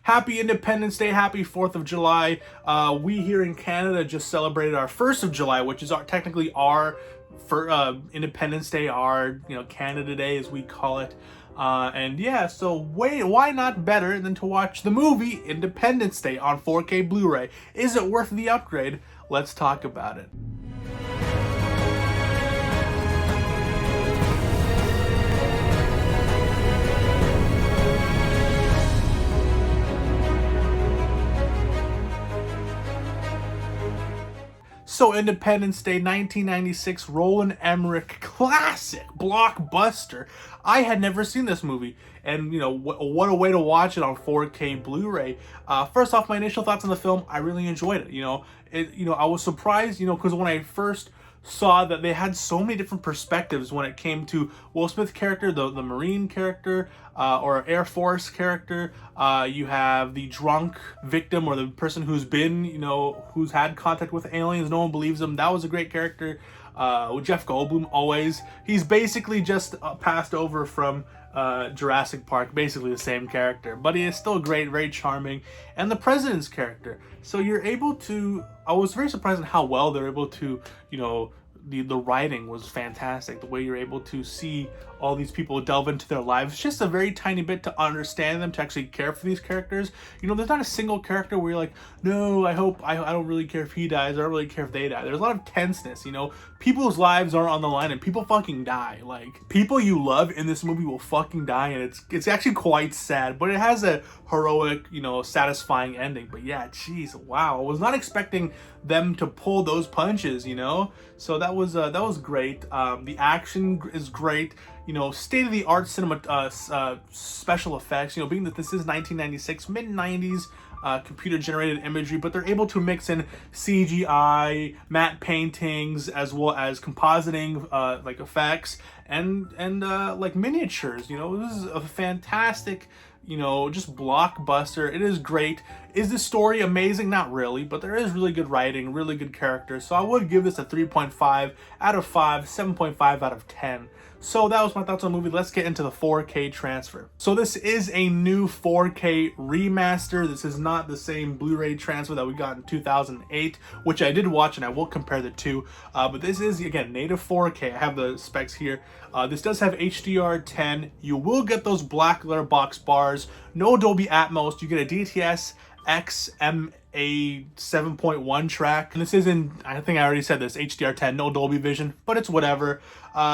Happy Independence Day, happy 4th of July. We here in Canada just celebrated our 1st of July, which is technically our Independence Day, our Canada Day as we call it. And yeah, so why not better than to watch the movie Independence Day on 4K Blu-ray? Is it worth the upgrade? Let's talk about it. So Independence Day 1996 Roland Emmerich classic blockbuster. I had never seen this movie, and what a way to watch it on 4K Blu-ray. First off, my initial thoughts on the film, I really enjoyed it. I was surprised, because when I first saw that they had so many different perspectives when it came to Will Smith's character, the Marine character, or Air Force character. You have the drunk victim, or the person who's been, who's had contact with aliens. No one believes him. That was a great character. With Jeff Goldblum, always. He's basically just passed over from Jurassic Park, basically the same character, but he is still great, very charming. And the president's character. So you're able to, I was very surprised at how well they're able to, the writing was fantastic. The way you're able to see all these people delve into their lives, just a very tiny bit to understand them, to actually care for these characters. There's not a single character where you're like, no, I don't really care if he dies, I don't really care if they die. There's a lot of tenseness, people's lives are on the line and people fucking die. Like, people you love in this movie will fucking die, and it's actually quite sad, but it has a heroic, satisfying ending. But yeah, jeez, wow, I was not expecting them to pull those punches, so that was great. The action is great. State-of-the-art cinema special effects. Being that this is 1996, mid-90s computer-generated imagery, but they're able to mix in CGI, matte paintings, as well as compositing like effects and like miniatures. This is a fantastic, just blockbuster. It is great. Is the story amazing? Not really, but there is really good writing, really good characters. So I would give this a 3.5 out of 5, 7.5 out of 10. So that was my thoughts on the movie. Let's get into the 4K transfer. So this is a new 4K remaster. This is not the same Blu-ray transfer that we got in 2008, which I did watch, and I will compare the two. But this is, again, native 4K. I have the specs here. This does have HDR10. You will get those black letter box bars. No Dolby Atmos. You get a DTS XMA 7.1 track, and this is in, I think I already said this, HDR10, no Dolby Vision, but it's whatever.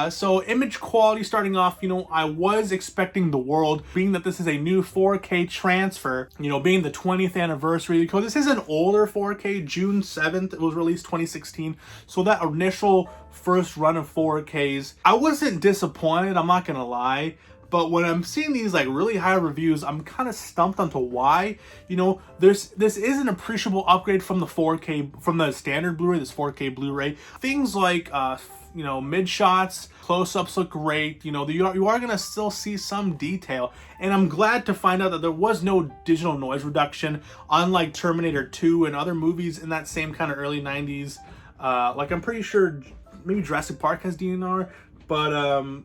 So image quality starting off, I was expecting the world, being that this is a new 4K transfer, being the 20th anniversary, because this is an older 4K, June 7th, it was released 2016, so that initial first run of 4Ks, I wasn't disappointed, I'm not gonna lie. But when I'm seeing these like really high reviews, I'm kind of stumped onto why. This is an appreciable upgrade from the 4K, from the standard Blu-ray, this 4K Blu-ray. Things like, mid shots, close-ups look great. You are gonna still see some detail. And I'm glad to find out that there was no digital noise reduction, unlike Terminator 2 and other movies in that same kind of early 90s. Like, I'm pretty sure maybe Jurassic Park has DNR. But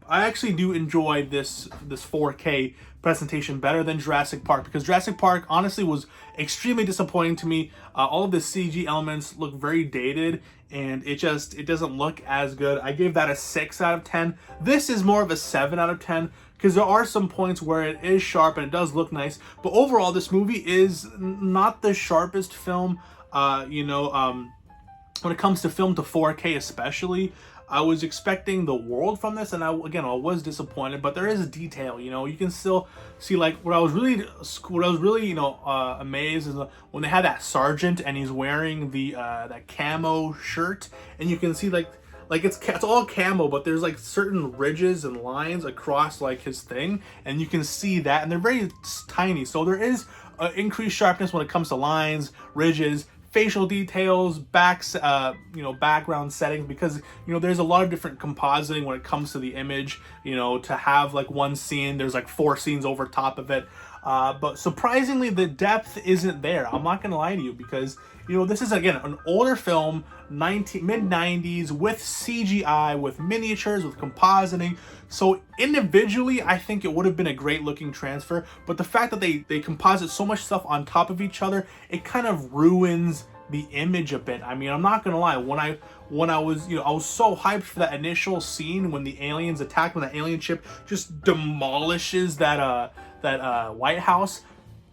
I actually do enjoy this 4K presentation better than Jurassic Park, because Jurassic Park honestly was extremely disappointing to me. All of the CG elements look very dated, and it doesn't look as good. I gave that a 6 out of 10. This is more of a 7 out of 10, because there are some points where it is sharp and it does look nice. But overall, this movie is not the sharpest film, when it comes to film to 4K especially. I was expecting the world from this, and I was disappointed, but there is detail. You can still see, like, what I was really amazed is when they had that sergeant and he's wearing the that camo shirt, and you can see like it's all camo, but there's like certain ridges and lines across like his thing, and you can see that, and they're very tiny, so there is increased sharpness when it comes to lines, ridges, facial details, background settings, because there's a lot of different compositing when it comes to the image. To have like one scene, there's like 4 scenes over top of it. But surprisingly, the depth isn't there. I'm not gonna lie to you, because this is again an older film, mid 90s, with CGI, with miniatures, with compositing. So individually, I think it would have been a great looking transfer. But the fact that they composite so much stuff on top of each other, it kind of ruins the image a bit. I mean, I'm not gonna lie. When I was I was so hyped for that initial scene when the aliens attack, when the alien ship just demolishes that White House.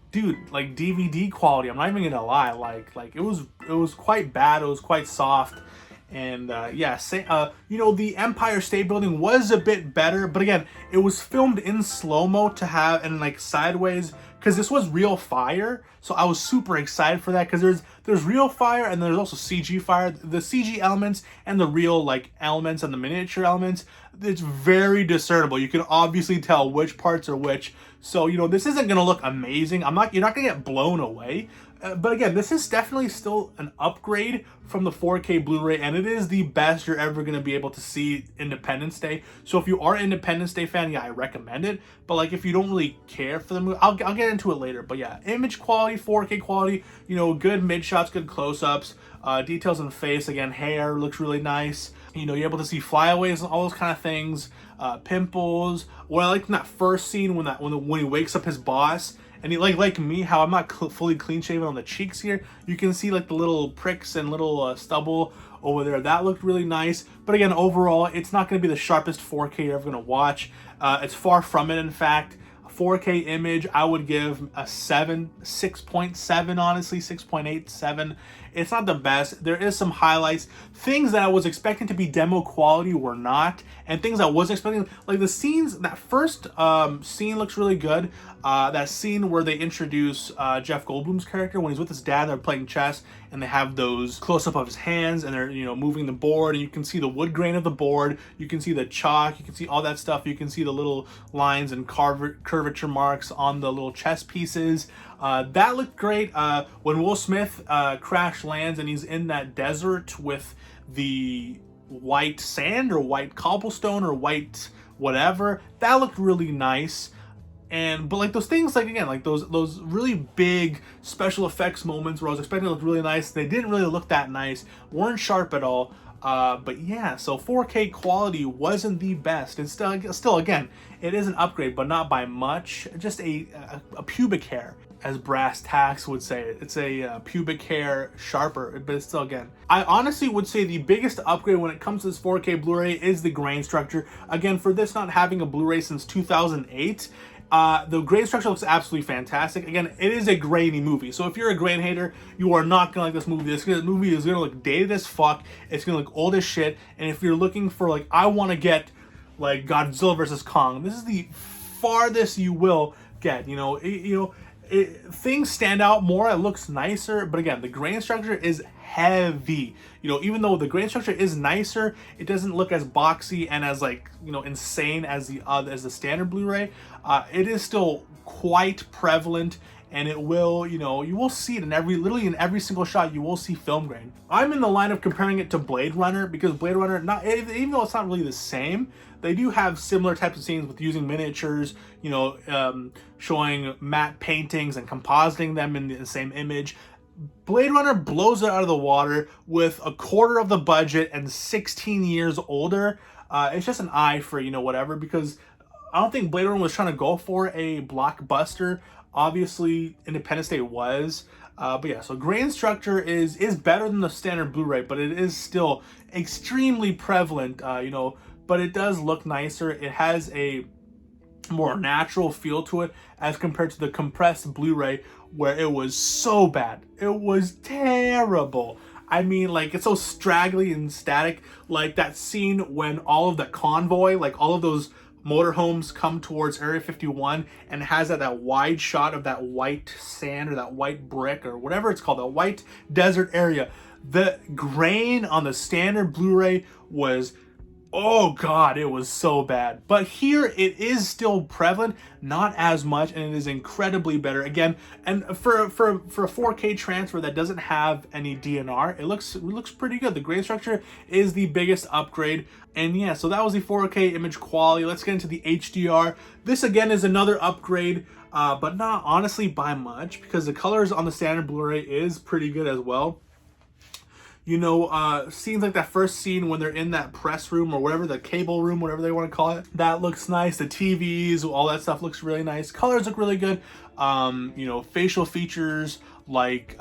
Dude, like DVD quality, I'm not even gonna lie, like it was quite bad. It was quite soft. And the Empire State Building was a bit better, but again, it was filmed in slow-mo to have, and like sideways, because this was real fire. So I was super excited for that, because there's real fire and there's also CG fire. The CG elements and the real like elements and the miniature elements, it's very discernible. You can obviously tell which parts are which. So this isn't gonna look amazing. You're not gonna get blown away. But again, this is definitely still an upgrade from the 4K Blu-ray, and it is the best you're ever going to be able to see Independence Day. So if you are an Independence Day fan, yeah, I recommend it. But like, if you don't really care for the movie, I'll get into it later. But yeah, image quality, 4K quality, good mid shots, good close-ups, details in the face. Again, hair looks really nice. You're able to see flyaways and all those kind of things, pimples. What I like in that first scene when he wakes up his boss. And he, like me, how I'm not fully clean shaven on the cheeks here, you can see like the little pricks and little stubble over there. That looked really nice. But again, overall, it's not going to be the sharpest 4K you're ever going to watch. It's far from it, in fact. 4K image, I would give a 6.7, honestly, 6.87. It's not the best. There is some highlights. Things that I was expecting to be demo quality were not, and things I wasn't expecting, like the scenes, that first scene looks really good. That scene where they introduce Jeff Goldblum's character when he's with his dad, they're playing chess, and they have those close-up of his hands, and they're moving the board, and you can see the wood grain of the board, you can see the chalk, you can see all that stuff, you can see the little lines and curvature marks on the little chess pieces. That looked great. When Will Smith crash lands and he's in that desert with the white sand or white cobblestone or white whatever, that looked really nice. But like those things, like again, like those really big special effects moments where I was expecting to look really nice, they didn't really look that nice, weren't sharp at all. But yeah, so 4K quality wasn't the best. It's still again, it is an upgrade, but not by much. Just a pubic hair, as brass tacks would say it. It's a pubic hair sharper, but it's still, again, I honestly would say the biggest upgrade when it comes to this 4K Blu-ray is the grain structure. Again, for this not having a Blu-ray since 2008, the grain structure looks absolutely fantastic. Again, it is a grainy movie, so if you're a grain hater, you are not gonna like this movie. This movie is gonna look dated as fuck. It's gonna look old as shit. And if you're looking for like, I want to get like Godzilla versus Kong, this is the farthest you will get. Things stand out more. It looks nicer, but again, the grain structure is heavy. Even though the grain structure is nicer, it doesn't look as boxy and as like insane as the standard Blu-ray. It is still quite prevalent, and it will you will see it literally in every single shot. You will see film grain. I'm in the line of comparing it to Blade Runner, because Blade Runner, even though it's not really the same, they do have similar types of scenes with using miniatures, showing matte paintings and compositing them in the same image. Blade Runner blows it out of the water with a quarter of the budget and 16 years older. It's just an eye for, whatever, because I don't think Blade Runner was trying to go for a blockbuster. Obviously, Independence Day was. But yeah, so grain structure is better than the standard Blu-ray, but it is still extremely prevalent, but it does look nicer. It has a more natural feel to it as compared to the compressed Blu-ray, where it was so bad. It was terrible. I mean, like, it's so straggly and static. Like that scene when all of the convoy, like all of those motorhomes come towards Area 51, and it has that wide shot of that white sand or that white brick or whatever it's called, that white desert area. The grain on the standard Blu-ray was Oh god, it was so bad. But here it is still prevalent, not as much, and it is incredibly better. Again, and for a 4K transfer that doesn't have any DNR, it looks pretty good. The grain structure is the biggest upgrade. And yeah, so that was the 4K image quality. Let's get into the HDR. This again is another upgrade, but not honestly by much, because the colors on the standard Blu-ray is pretty good as well. You know, scenes like that first scene when they're in that press room or whatever, the cable room, whatever they want to call it, that looks nice. The TVs, all that stuff looks really nice. Colors look really good. You know, facial features like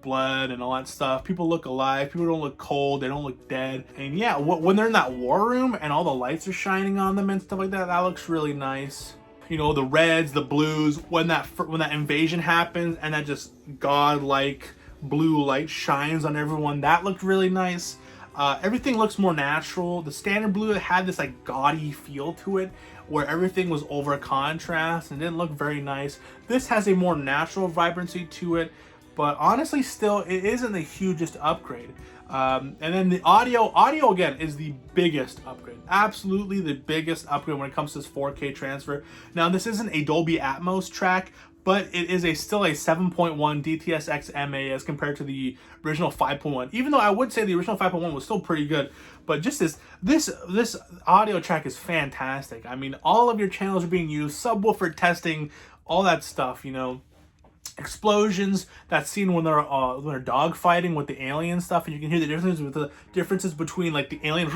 blood and all that stuff. People look alive. People don't look cold. They don't look dead. And yeah, when they're in that war room and all the lights are shining on them and stuff like that, that looks really nice. You know, the reds, the blues, when that invasion happens and that just godlike blue light shines on everyone, that looked really nice. Everything looks more natural. The standard blue had this like gaudy feel to it where everything was over contrast and didn't look very nice. This has a more natural vibrancy to it, but honestly still it isn't the hugest upgrade. And then the audio again is the biggest upgrade, absolutely the biggest upgrade when it comes to this 4K transfer. Now this isn't a Dolby Atmos track, but it is still a 7.1 DTS:X MA as compared to the original 5.1. Even though I would say the original 5.1 was still pretty good, but just this audio track is fantastic. I mean, all of your channels are being used, subwoofer testing, all that stuff, you know. Explosions, that scene when they're dog fighting with the alien stuff, and you can hear the differences between like the alien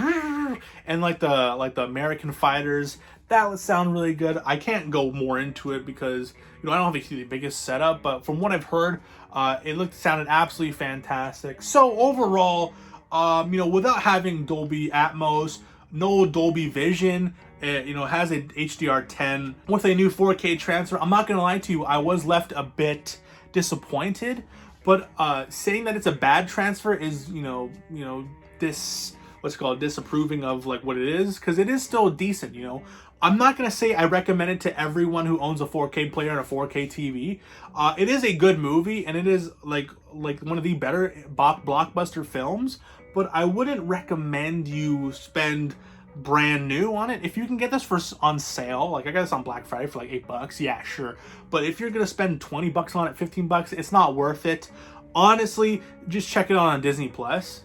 and like the American fighters. That would sound really good. I can't go more into it because, you know, I don't have the biggest setup, but from what I've heard, it sounded absolutely fantastic. So overall, you know, without having Dolby Atmos, no Dolby Vision, you know, has a HDR10 with a new 4K transfer. I'm not gonna lie to you, I was left a bit disappointed, but saying that it's a bad transfer is, you know, disapproving of like what it is, because it is still decent. You know, I'm not gonna say I recommend it to everyone who owns a 4K player and a 4K TV. It is a good movie, and it is like one of the better blockbuster films, but I wouldn't recommend you spend brand new on it. If you can get this on sale, like I got this on Black Friday for like $8, yeah, sure. But if you're gonna spend $20 on it, $15, it's not worth it. Honestly, just check it out on Disney Plus.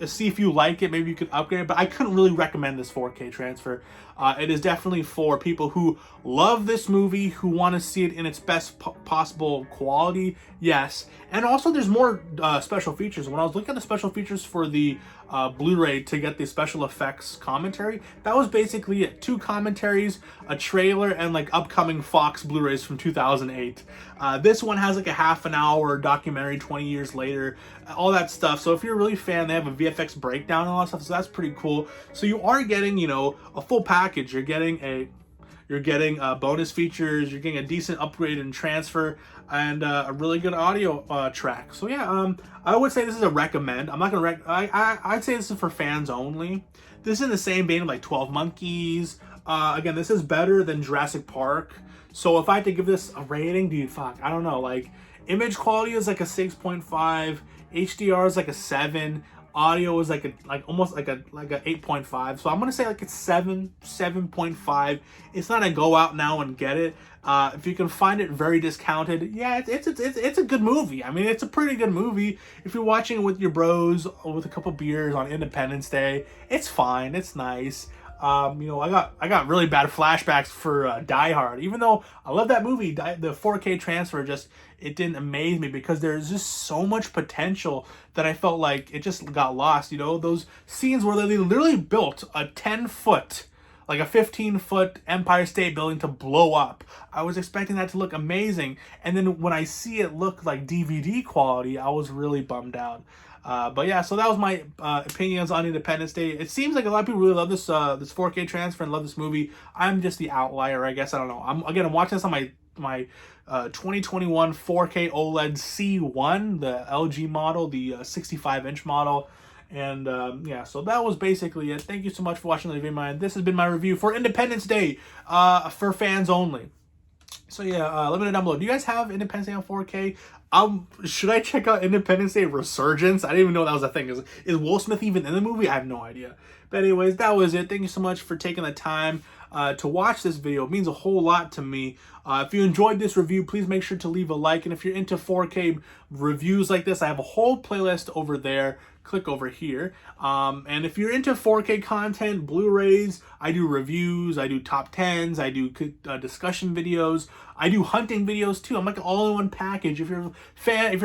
See if you like it. Maybe you could upgrade it, but I couldn't really recommend this 4K transfer. It is definitely for people who love this movie, who want to see it in its best possible quality, yes. And also there's more special features. When I was looking at the special features for the Blu-ray to get the special effects commentary, that was basically it. 2 commentaries, a trailer, and like upcoming Fox Blu-rays from 2008. This one has like a half an hour documentary 20 years later, all that stuff. So if you're a really fan, they have a VFX breakdown and all that stuff, so that's pretty cool. So you are getting, you know, a full package. You're getting bonus features, you're getting a decent upgrade and transfer, and a really good audio track. So yeah, I would say this is a recommend. I'm not gonna I'd say this is for fans only. This is in the same vein of like 12 Monkeys. Again, this is better than Jurassic Park. So if I had to give this a rating, dude, fuck, I don't know. Like, image quality is like a 6.5, HDR is like a 7. Audio is almost like a 8.5. So I'm gonna say like it's 7.5. It's not a go out now and get it. If you can find it very discounted, yeah, it's a good movie. I mean, it's a pretty good movie. If you're watching it with your bros or with a couple beers on Independence Day, it's fine. It's nice. You know, I got really bad flashbacks for Die Hard. Even though I love that movie, the 4K transfer it didn't amaze me because there's just so much potential that I felt like it just got lost. You know, those scenes where they literally built a 10-foot, like a 15-foot Empire State Building to blow up. I was expecting that to look amazing, and then when I see it look like DVD quality, I was really bummed out. But yeah, so that was my opinions on Independence Day. It seems like a lot of people really love this 4K transfer and love this movie. I'm just the outlier, I guess. I don't know. I'm watching this on my 2021 4K OLED C1, the LG model, the 65-inch model. And yeah, so that was basically it. Thank you so much for watching the video. This has been my review for Independence Day for fans only. So yeah, let me know down below. Do you guys have Independence Day on 4K? Should I check out Independence Day Resurgence? I didn't even know that was a thing. Is Will Smith even in the movie? I have no idea. But anyways, that was it. Thank you so much for taking the time to watch this video. It means a whole lot to me. If you enjoyed this review, please make sure to leave a like. And if you're into 4K reviews like this, I have a whole playlist over there. Click over here. And if you're into 4K content, Blu-rays, I do reviews, I do top 10s, I do discussion videos, I do hunting videos too. I'm like an all-in-one package. If you're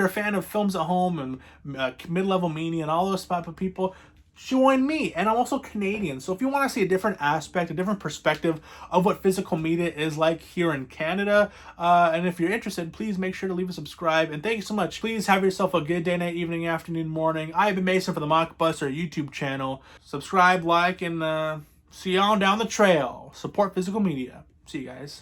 a fan of films at home and mid-level media and all those type of people, join me. And I'm also Canadian, so if you want to see a different aspect, a different perspective of what physical media is like here in Canada, and if you're interested, please make sure to leave a subscribe. And thank you so much. Please have yourself a good day, night, evening, afternoon, morning. I've been Mason for the Mockbuster YouTube channel. Subscribe, like, and see you on down the trail. Support physical media. See you guys.